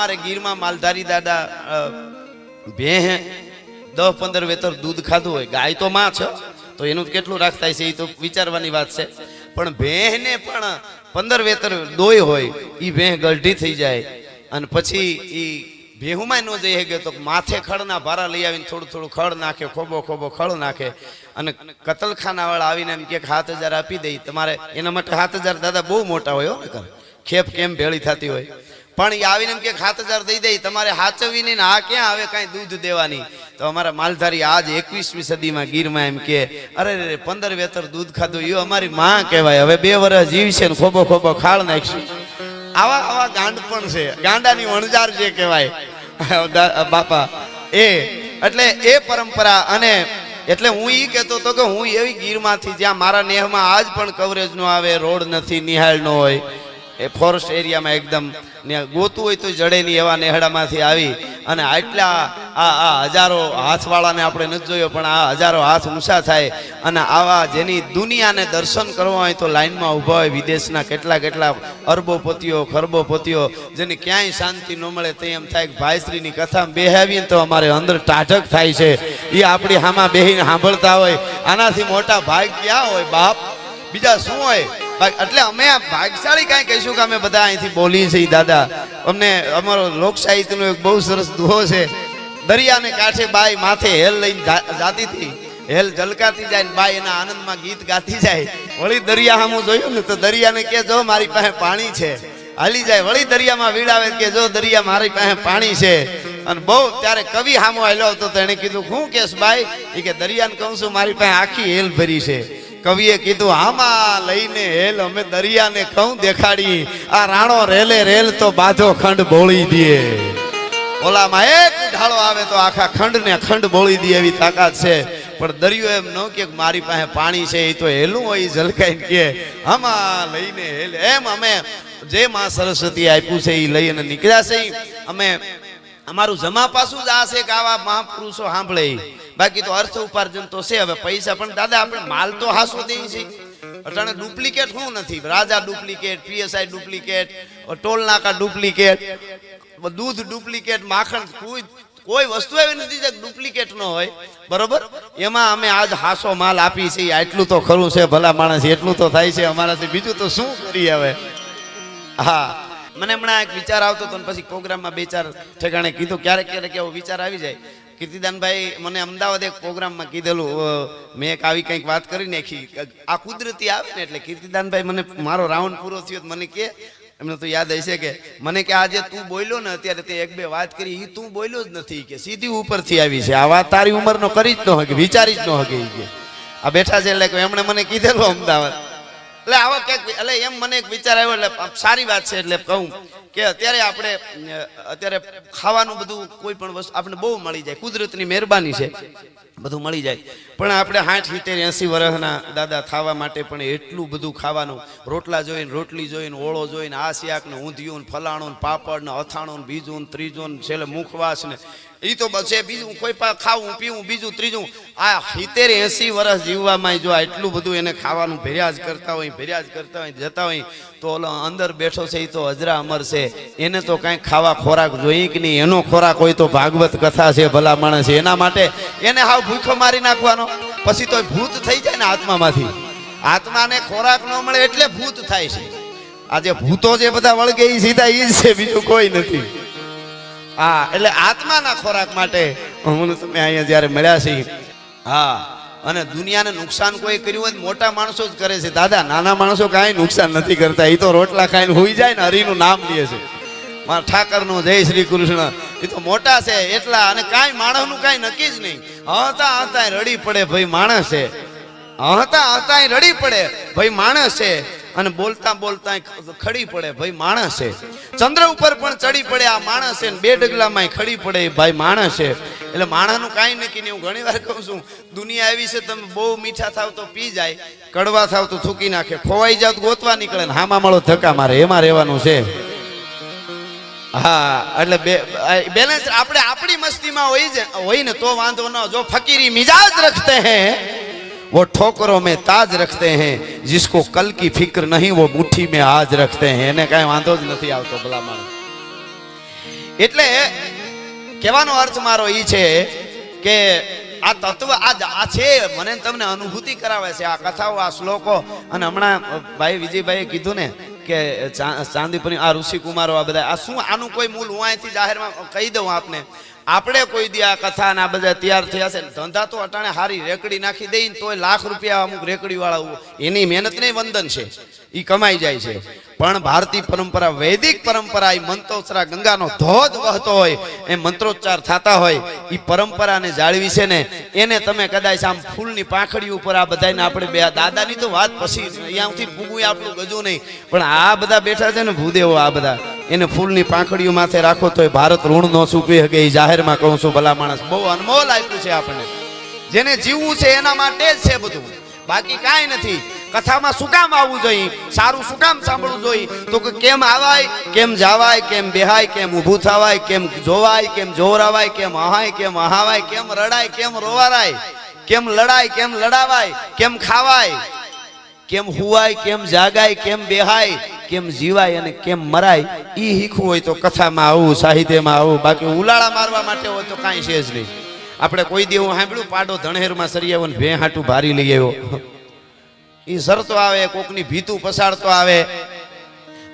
અમારે ગીરમાં માલધારી દાદા ભેહ 10-15 વેતર દૂધ ખાધું હોય, ગાય તો માં છે તો એનું કેટલું રાખતા છે એ તો વિચારવાની વાત છે, પણ ભેહને પણ 15 વેતર દોય હોય એ ભેહ ગઢી થઈ જાય અને પછી એ ભેહુમાં ન જઈ શકે તો માથે ખડના ભારા લઈ આવીને થોડું થોડું ખડ નાખે, ખોબો ખોબો ખડ નાખે અને કતલખાના વાળા આવીને એમ કે 7000 આપી દઈ તમારે. એના માટે 7000 દાદા બહુ મોટા હોય હો ને, ખેપ કેમ ભેળી થતી હોય, પણ એ આવીને એમ કે 7000 દઈ દઈ તમારે હાચવી નહીં ને આ ક્યાં આવે કાંઈ દૂધ દેવાની. તો અમારા માલધારી આજ 21મી સદીમાં ગીરમાં એમ કે અરે 15 વેતર દૂધ ખાધું એ અમારી માં કહેવાય, હવે 2 વર્ષ જીવશે ને ખોબો ખોબો ખાળ નાખશું. આવા આવા ગાંડ પણ છે, ગાંડાની વણજાર જે કહેવાય બાપા એ. એટલે એ પરંપરા. અને એટલે હું ઈ કહેતો હતો કે હું એવી ગીરમાંથી જ્યાં મારા નેહમાં આજ પણ કવરેજ નો આવે, રોડ નથી, નિહાળ નો હોય, એ ફોરેસ્ટ એરિયામાં એકદમ ગોતું હોય તો જડે નહીં એવા નેહડામાંથી આવી અને આટલા આ હજારો હાથવાળાને આપણે નથી જોયો પણ આ હજારો હાથ ઊંચા થાય અને આવા જેની દુનિયાને દર્શન કરવા હોય તો લાઈનમાં ઊભા હોય વિદેશના કેટલા કેટલા અરબોપતિઓ ખરબોપતિઓ જેને ક્યાંય શાંતિ ન મળે તે એમ થાય કે ભાઈશ્રીની કથામાં બેહાવીએ તો અમારે અંદર ટાઢક થાય છે. એ આપણી હામાં બેહીને સાંભળતા હોય, આનાથી મોટા ભાગ ક્યાં હોય બાપ, બીજા શું હોય? એટલે અમે આ ભાગશાળી કાંઈ કહીશું કે અમે બધા અહીંથી બોલીએ છીએ દાદા. અમને અમારો લોક સાહિત્યનો એક બહુ સરસ દુહો છે, દરિયાને કાંઠે બાઈ માથે હેલ લઈને જાતી હતી, હેલ ઝલકાતી જાય ને બાઈ એના આનંદમાં ગીત ગાતી જાય. વળી દરિયા સામું જોયું ને તો દરિયાને કે જો મારી પાસે પાણી છે, હાલી જાય. વળી દરિયામાં વીડાવે કે જો દરિયા મારી પાસે પાણી છે. અને બહુ ત્યારે કવિ સામો હાલ્યો હતો તો એને કીધું શું કેસ બાઈ? એ કે દરિયાને કહું છું મારી પાસે આખી હેલ ભરી છે. કવિએ કીધું આમાં લઈને હેલ અમે દરિયાને કહું દેખાડી, આ રાણો રેલે રેલ તો બાધો ખંડ બોળી દે. ઓલામાં એક ઢાળો આવે તો આખા ખંડને ખંડ બોળી દે એવી તાકાત છે. પણ દરિયો એમ ન કે મારી પાસે પાણી છે, એ તો હેલું હોય ઝલકાઈને કે આમાં લઈને હેલ. એમ અમે જે માં સરસ્વતી આપ્યું છે એ લઈને નીકળ્યા છે. અમે અમારું જમા પાછું જ આ છે કે આવા મહાપુરુષો સાંભળે, બાકી તો અર્થ ઉપાર્જન તો છે. હવે પૈસા પણ દાદા આપણે માલ તો હાસો દઈએ છીએ, અટાણે ડુપ્લિકેટ શું નથી? રાજા ડુપ્લિકેટ, પીએસઆઈ ડુપ્લિકેટ, ટોલ નાકા ડુપ્લિકેટ, દૂધ ડુપ્લિકેટ, માખણ, કોઈ વસ્તુ એવી નથી જે ડુપ્લિકેટ ન હોય, બરોબર? એમાં અમે આજ હાસો માલ આપી છીએ. આટલું તો ખરું છે ભલા માણસ, એટલું તો થાય છે અમારાથી, બીજું તો શું કરીએ હવે. હા, મને હમણાં એક વિચાર આવતો હતો પછી પ્રોગ્રામમાં 2-4 ઠેકાણે કીધું. ક્યારેક ક્યારેક એવો વિચાર આવી જાય. કીર્તિદાનભાઈ મને અમદાવાદ એક પ્રોગ્રામમાં કીધેલું, મેં એક આવી કંઈક વાત કરી નાખી, આ કુદરતી આવે ને એટલે કીર્તિદાનભાઈ મને મારો રાઉન્ડ પૂરો થયો મને કે, એમને તો યાદ હશે કે મને કે આજે તું બોલ્યો ને અત્યારે તે 1-2 વાત કરી એ તું બોલ્યો જ નથી, કે સીધી ઉપરથી આવી છે. આ વાત તારી ઉંમરનો કરી જ ન હોય, વિચારી જ ન હોય કે આ બેઠા છે. એટલે એમણે મને કીધેલું અમદાવાદ. એટલે આવા ક્યાંક એટલે એમ મને એક વિચાર આવ્યો, એટલે સારી વાત છે. એટલે કહું કે અત્યારે ખાવાનું બધું કોઈ પણ વસ્તુ આપણે બહુ મળી જાય, કુદરતની મહેરબાની છે, બધું મળી જાય. પણ આપણે 60, 70, 80 વર્ષના દાદા થવા માટે પણ એટલું બધું ખાવાનું, રોટલા જોઈને, રોટલી જોઈને, ઓળો જોઈને, આ શાક ને ઊંધિયું ને ફલાણું ને પાપડ ને અથાણું ને બીજું ને ત્રીજું ને છેલ્લે મુખવાસ ને એ તો બસ છે. બીજું કોઈ પાસે ખાવું પીવું બીજું ત્રીજું, આ 70, 80 વર્ષ જીવવામાં જો આટલું બધું એને ખાવાનું ભેર્યા જ કરતા હોય જતા હોય તો ઓલો અંદર બેઠો છે એ તો હજરા અમર છે. એને તો કાંઈક ખાવા ખોરાક જોઈએ કે નહીં? એનો ખોરાક હોય તો ભાગવત કથા છે ભલા માણસ. એના માટે એને હાવ ભૂખો મારી નાખવાનો, પછી તો ભૂત થઈ જાય ને આત્મામાંથી. આત્માને ખોરાક ન મળે એટલે ભૂત થાય છે. આજે ભૂતો જે બધા વળગે એ સીધા એ જ છે, બીજું કોઈ નથી. હા, એટલે આત્માના ખોરાક માટે હું તમે અહીંયા જયારે મળ્યા છીએ. હા, અને દુનિયાને નુકસાન કોઈ કર્યું હોય મોટા માણસો જ કરે છે દાદા, નાના માણસો કાંઈ નુકસાન નથી કરતા. એ તો રોટલા ખાઈને હોઈ જાય ને હરિનું નામ લે છે. મારા ઠાકરનું જય શ્રી કૃષ્ણ, એ તો મોટા છે એટલા. અને કાંઈ માણસનું કાંઈ નક્કી જ નહીં. હતા રડી પડે ભાઈ માણસ છે, હતા રડી પડે ભાઈ માણસ છે, અને બોલતા બોલતા ખડી પડે ભાઈ માણસ છે. ચંદ્ર ઉપર પણ ચડી પડે આ માણસ છે, 2 ડગલામાં ખડી પડે ભાઈ માણસ છે. એટલે માણસનું કાંઈ નક્કી નહીં. હું ઘણી વાર કહું છું દુનિયા એવી છે, તમે બહુ મીઠા થાવ તો પી જાય, કડવા થાવ તો થૂકી નાખે, ખોવાઈ જાવ તો ગોતવા નીકળે ને હામાં મળો ધક્કા મારે, એમાં રહેવાનું છે. હા, એટલે બેલેન્સ આપણે આપણી મસ્તીમાં હોય ને તો વાંધો ન. જો ફકીરી મિજાજ રખતે હૈ वो ठोकरों में ताज रखते हैं, जिसको कल की फिक्र नहीं वो मुट्ठी में आज रखते हैं. એને કાંઈ વાંધો જ નથી આવતો ભલા માણસ. એટલે કહેવાનો અર્થ મારો ઈ છે કે આ તત્વ આ છે, મને તમને અનુભૂતિ કરાવે છે આ કથાઓ, આ શ્લોકો. અને હમણાં ભાઈ વિજયભાઈએ કીધું ને કે ચાંદીપુરી આ ઋષિકુમારો આ બધા આ શું આનું કોઈ મૂળ હું અહીંથી જાહેરમાં કહી દઉં આપને. આપણે કોઈ દી આ કથા ના બધા તૈયાર થયા છે, ધંધા તો અટાણે હારી રેકડી નાખી દઈ તોય લાખ રૂપિયા અમુક રેકડી વાળા એની મહેનત નહીં વંદન છે, એ કમાઈ જાય છે. પણ ભારતીય પરંપરા, વૈદિક પરંપરા, એ મંત્રોચ્ચાર ગંગાનો ધોધ વહતો હોય, એ મંત્રોચ્ચાર થતા હોય, એ પરંપરાને જાળવી છે ને એને તમે કદાચ આમ ફૂલની પાંખડી ઉપર આ બધાને આપણે બે દાદાની તો વાત પછી અહીંયાથી પૂગું આપણું ગજું નહીં, પણ આ બધા બેઠા છે ને ભૂદેવો આ બધા, એને ફૂલની પાંખડીઓ માથે રાખો તો ભારત ઋણ નો ચૂકવી શકે. એ જાહેરમાં કહું છું, ભલા માણસ બહુ અનમોલ આપ્યું છે આપણને. જેને જીવવું છે એના માટે જ છે બધું, બાકી કાંઈ નથી. કથામાં શું કામ આવવું જોઈએ, સારું શું કામ સાંભળવું જોઈએ, તો કે કેમ આવાય, કેમ જાવાય, કેમ બેહાય, કેમ ઊભું થવાય, કેમ જોવાય, કેમ જોરાવાય, કેમ અહાય, કેમ અહાવાય, કેમ રડાય, કેમ રોવારાય, કેમ લડાય, કેમ લડાવાય, કેમ ખાવાય, કેમ હુવાય, કેમ જાગાય, કેમ બેહાય, કેમ જીવાય અને કેમ મરાય. ઈ શીખવું હોય તો કથામાં આવું, સાહિત્યમાં આવું, બાકી ઉલાળા મારવા માટે હોય તો કાંઈ છે જ નહીં. આપણે કોઈ દી એવું સાંભળ્યું પાડો ધણેરમાં સરી આવ્યો ને ભે હાટું ભારી લઈ આવ્યો, એ સરતો આવે, કોકની ભીતું પસાડતો આવે.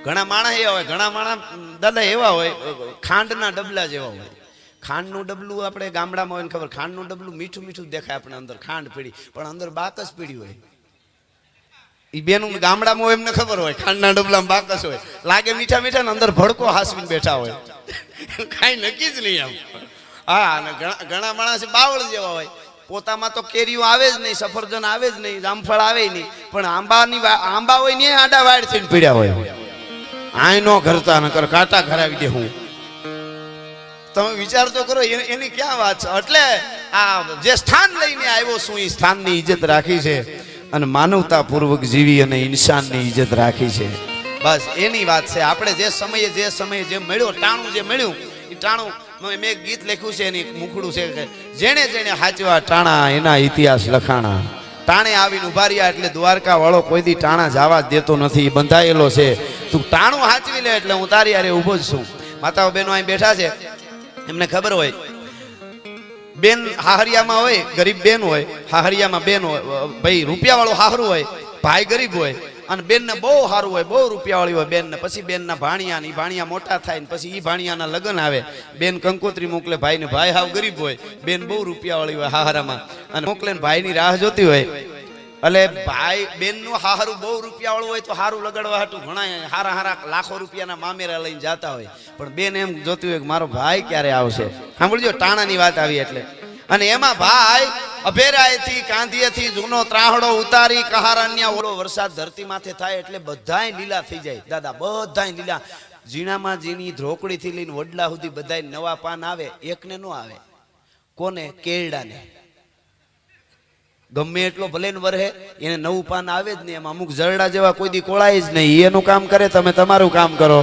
ઘણા માણસ એવા હોય, ઘણા માણસ દાદા એવા હોય ખાંડના ડબલા જેવા હોય. ખાંડનું ડબલું આપણે ગામડામાં હોય ને ખબર, ખાંડનું ડબલું મીઠું મીઠું દેખાય આપણે, અંદર ખાંડ પીડી પણ અંદર બાકસ પીડી હોય. એ બેનું ગામડામાં હોય એમને ખબર હોય, ખાંડના ડબલામાં બાકસ હોય, લાગે મીઠા મીઠા ને અંદર ભડકો હાસવીને બેઠા હોય, કાંઈ નક્કી જ નહીં આમ. હા, અને ઘણા માણસ બાવળ જેવા હોય, પોતામાં તો કેરીઓ આવે જ નહીં, સફરજન આવે જ નહીં, જામફળ આવે નહીં, પણ આંબા હોય ને આડા વાડ થઈને પીડ્યા હોય. આય નો ઘરતા નકર કાંટા ઘરાવી દે. હું તમે વિચાર તો કરો, એની ક્યાં વાત છે. એટલે આ જે સ્થાન લઈને આવ્યો છું એ સ્થાનની ઇજ્જત રાખી છે અને માનવતા પૂર્વક જીવી અને ઇન્સાનની ઇજ્જત રાખી છે, બસ એની વાત છે. આપણે જે સમયે જે મળ્યો, ટાણું જે મળ્યું એ ટાણું, મેં એક ગીત લખ્યું છે, એની મુખડું છે કે જેણે જેણે હાચવા ટાણા એના ઇતિહાસ લખાણા. ટાણે આવીને ઉભા રહ્યા એટલે દ્વારકા વાળો કોઈ દી ટાણા જવા જ દેતો નથી, બંધાયેલો છે. તું ટાણું હાચવી લે એટલે હું તારી હારે ઉભો જ છું. માતાઓ બહેનો અહીં બેઠા છે, એમને ખબર હોય, બેન હાહરિયામાં હોય, ગરીબ બેન હોય, હાહરિયામાં બેન હોય, ભાઈ રૂપિયા વાળું હાહરું હોય, ભાઈ ગરીબ હોય, અને બેન ને બહુ સારું હોય, બહુ રૂપિયા વાળી હોય બેન ને. પછી બેન ના ભાણિયા ને ભાણિયા મોટા થાય ને પછી ઈ ભાણિયાના લગ્ન આવે, બેન કંકોત્રી મોકલે ભાઈ ને, ભાઈ હાવ ગરીબ હોય, બેન બહુ રૂપિયા વાળી હોય હાહરામાં, અને મોકલે ને ભાઈ ની રાહ જોતી હોય. એટલે ભાઈ બેન નું હાહરું બહુ રૂપિયા વાળું હોય તો હારું લગાડવા હાટું ઘણા હારા હારા લાખો રૂપિયાના મામેરા લઈને જતા હોય, પણ બેન એમ જોતી હોય કે મારો ભાઈ ક્યારે આવશે. સાંભળજો, ટાણાની વાત આવી એટલે. અને એમાં ભાઈ અભેરાયથી કાંધીએથી જૂનો ત્રાહડો ઉતારી કહારાન્યા ઓલો વરસાદ ધરતી માથે થાય એટલે બધાય લીલા થઈ જાય દાદા, બધાય લીલા. ઝીણામાં ઝીણી ધ્રોકડી થી લઈને વડલા સુધી બધાય નવા પાન આવે, એકને નો આવે. કોને? કેળડાને. ગમે એટલો ભલે ને વરહે એને નવું પાન આવે જ નહીં. એમાં અમુક જરડા જેવા કોઈ દી કોળાય જ નહીં. એનું કામ કરે, તમે તમારું કામ કરો.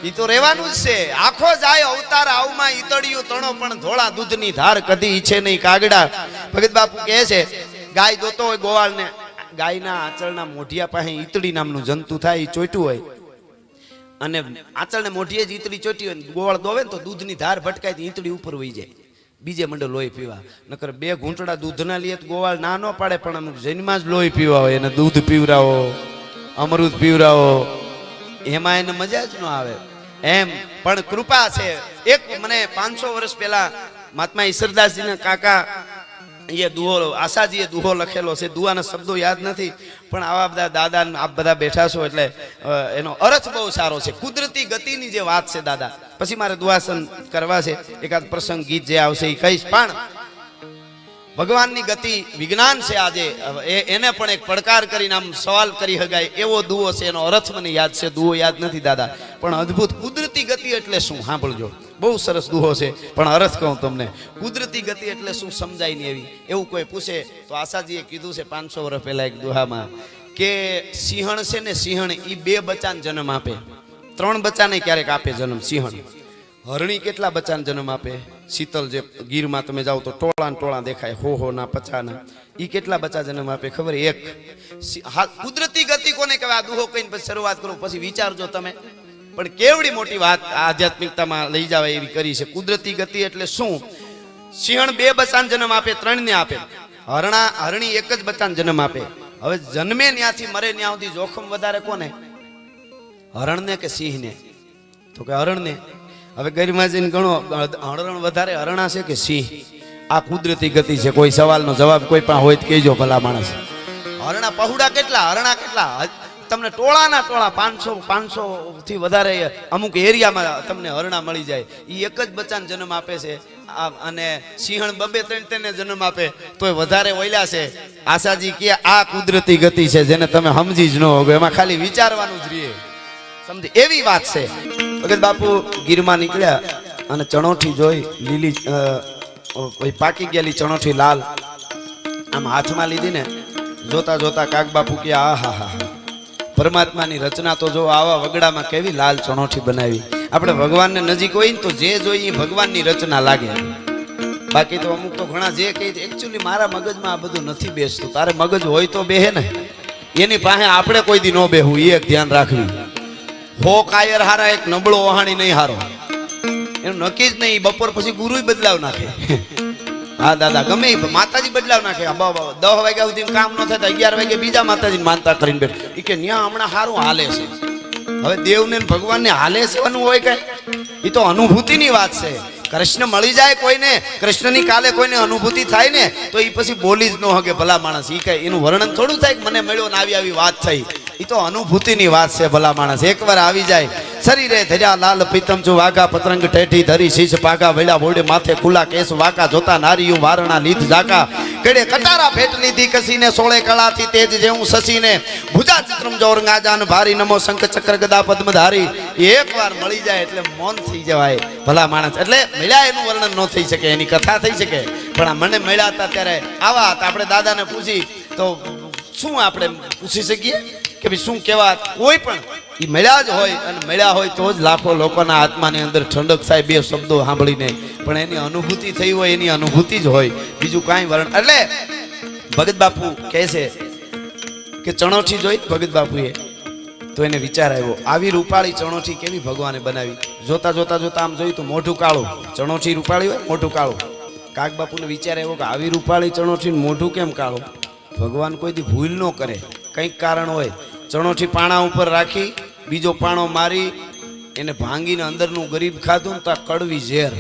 ઈ તો રહેવાનું જ છે. આખો જાય અવતાર આવમાં ઈતળિયું તણો પણ ધોળા દૂધની ધાર કદી ઈચ્છે નહીં કાગડા. ભગત બાપુ કહે છે, ગાય દોતો હોય ગોવાળને, ગાયના આંચળના મોઢિયા પાસે ઈતળી નામનું જંતુ થાય, એ ચોટ્યું હોય, અને આંચળને મોઢીએ જ ઈતળી ચોટી હોય, ગોવાળ દોવે ને તો દૂધની ધાર ભટકાય, ઈતળી ઉપર વહી જાય, બીજે મંડળ લોહી પીવા. નકર બે ઘૂંટડા દૂધના લીએ ગોવાળ ના નો પાડે, પણ અમુક જન્મમાં જ લોહી પીવા હોય, એને દૂધ પીવરાવો, અમૃત પીવરાવો, એમાં એને મજા જ ન આવે. એમ પણ કૃપા છે. એક મને 500 વર્ષ પહેલા મહાત્મા ઈશ્વરદાસજીના કાકા એ દુહો, આશાજીએ દુહો લખેલો છે, દુહાના શબ્દો યાદ નથી, પણ આવા બધા દાદા આપ બધા બેઠા છો એટલે એનો અર્થ બહુ સારો છે. કુદરતી ગતિની જે વાત છે દાદા, પછી મારે દુહાસન કરવા છે, એકાદ પ્રસંગ ગીત જે આવશે એ કહીશ. પણ ભગવાનની ગતિ વિજ્ઞાન છે આજે, એને પણ એક પડકાર કરીને આમ સવાલ કરી શકાય એવો દુહો છે. એનો અર્થ મને યાદ છે, દુહો યાદ નથી દાદા, પણ અદ્ભુત. કુદરતી ગતિ એટલે શું સાંભળજો, બહુ સરસ દુહો છે, પણ અર્થ કહું તમને. કુદરતી ગતિ એટલે શું સમજાય નહીં એવી. એવું કોઈ પૂછે તો આશાજીએ કીધું છે 500 વર્ષ પહેલા એક દુહામાં કે સિંહણ છે ને, સિંહણ એ 2 બચ્ચાને જન્મ આપે, 3 બચ્ચાને ક્યારેક આપે જન્મ સિંહણ. હરણી કેટલા બચ્ચાને જન્મ આપે? શીતલ જે ગીરમાં તમે જાઓ તો ટોળા ટોળા દેખાય, હો ના 50 ના, ઈ કેટલા બચ્ચા જન્મ આપે ખબર? 1. કુદરતી ગતિ કોને કહેવાય? આ દુહો કહીને પછી શરૂઆત કરું, પછી વિચારજો તમે. પણ કેવડી મોટી વાત આધ્યાત્મિકતામાં લઈ જવાય એવી કરી છે. કુદરતી ગતિ એટલે શું? સિંહણ 2 બચ્ચાને જન્મ આપે, 3 ને આપે. હરણી એક જ બચ્ચાને જન્મ આપે. હવે જન્મે ત્યાંથી મરે ત્યાં સુધી જોખમ વધારે કોને? હરણને કે સિંહને? તો કે હરણને. હવે ગરિમાજીને ગણો, હરણ વધારે હરણા છે કે સિંહ? આ કુદરતી ગતિ છે. કોઈ સવાલનો જવાબ કોઈ પણ હોય તો કહેજો ભલા માણસ. હરણા પहुડા કેટલા, હરણા કેટલા? તમને ટોળાના ટોળા 500 થી વધારે અમુક એરિયામાં તમને હરણા મળી જાય. એ એક જ બચ્ચાને જન્મ આપે છે. અને સિંહણ 2-3 ને જન્મ આપે તોય વધારે ઓયલા છે. આશાજી કે આ કુદરતી ગતિ છે, જેને તમે સમજી જ ન હોગો, એમાં ખાલી વિચારવાનું જ રહીએ. સમજી એવી વાત છે. ભગત બાપુ ગીરમાં નીકળ્યા અને ચણોઠી જોઈ, લીલી પાકી ગયેલી ચણોઠી લાલ આમ હાથમાં લીધી ને, જોતા જોતા કાગ બાપુ કે આ હા હા, પરમાત્માની રચના તો જો આવા વગડામાં કેવી લાલ ચણોઠી બનાવી. આપણે ભગવાનને નજીક હોય ને તો જે જોઈએ ભગવાનની રચના લાગે. બાકી તો અમુક તો ઘણા જે કહે એકચ્યુઅલી મારા મગજમાં આ બધું નથી બેસતું. તારે મગજ હોય તો બેહે ને, એની પાસે આપણે કોઈ દી ન બેહવું, એ એક ધ્યાન રાખવી. હો કાયર હારા, એક નબળો વહાણી નહીં હારો. એનું નક્કી જ નહીં. બપોર પછી ગુરુય બદલાવ નાખે. હા દાદા, ગમે માતાજી બદલાવ નાખે. 10 વાગ્યા સુધી કામ ન થતા 11 વાગે બીજા માતાજી માનતા કરીને બેઠ. એ કે ન્યા હમણાં સારું હાલે છે. હવે દેવને ભગવાનને હાલે સેવાનું હોય કે? એ તો અનુભૂતિની વાત છે. કૃષ્ણ મળી જાય કોઈને, કૃષ્ણની કાલે કોઈને અનુભૂતિ થાય ને, તો એ પછી બોલી જ ન હકે ભલા માણસ. એ કઈ એનું વર્ણન થોડું થાય કે મને મળ્યો ને આવી વાત થઈ. એ તો અનુભૂતિની વાત છે ભલા માણસ. એકવાર આવી જાય. શરીરે ધર્યા લાલ પીતમ છું વાઘા, પતરંગ ટેઠી ધરી શીશ પાઘા, વળ્યા બોડે માથે ખુલ્લા કેસ વાકા, જોતા નારીયું વારણા લીધ ઝાકા, કેડે કટારા ભેટ લીધી કસીને, સોળે કળાથી તેજ જેવું શશીને, ભુજા ચિત્રમ જોર ગાજાન ભારી, નમો શંખ ચક્ર ગદા પદ્મધારી. એકવાર મળી જાય એટલે મૌન થઈ જવાય ભલા માણસ. એટલે મળ્યા એનું વર્ણન ન થઈ શકે, એની કથા થઈ શકે. પણ આ મને મળ્યા હતા ત્યારે આવા હતા. આપણે દાદાને પૂછી તો શું આપણે પૂછી શકીએ કે ભાઈ શું કહેવા? કોઈ પણ એ મળ્યા જ હોય, અને મળ્યા હોય તો જ લાખો લોકોના આત્માની અંદર ઠંડક થાય 2 શબ્દો સાંભળીને. પણ એની અનુભૂતિ થઈ હોય, એની અનુભૂતિ જ હોય, બીજું કાંઈ વર્ણન. એટલે ભગત બાપુ કહે છે કે ચણોઠી જોઈ ભગત બાપુએ તો એને વિચાર આવ્યો, આવી રૂપાળી ચણોઠી કેવી ભગવાને બનાવી. જોતા જોતા જોતા આમ જોયું તો મોઢું કાળું. ચણોઠી રૂપાળી હોય, મોઢું કાળું. કાગ બાપુને વિચાર આવ્યો કે આવી રૂપાળી ચણોઠી મોઢું કેમ કાળું? ભગવાન કોઈ દી ભૂલ ન કરે, કંઈક કારણ હોય. ચણોઠી પાણા ઉપર રાખી, બીજો પાણો મારી, એને ભાંગીને અંદરનું ગરીબ ખાધું ને તો કડવી ઝેર.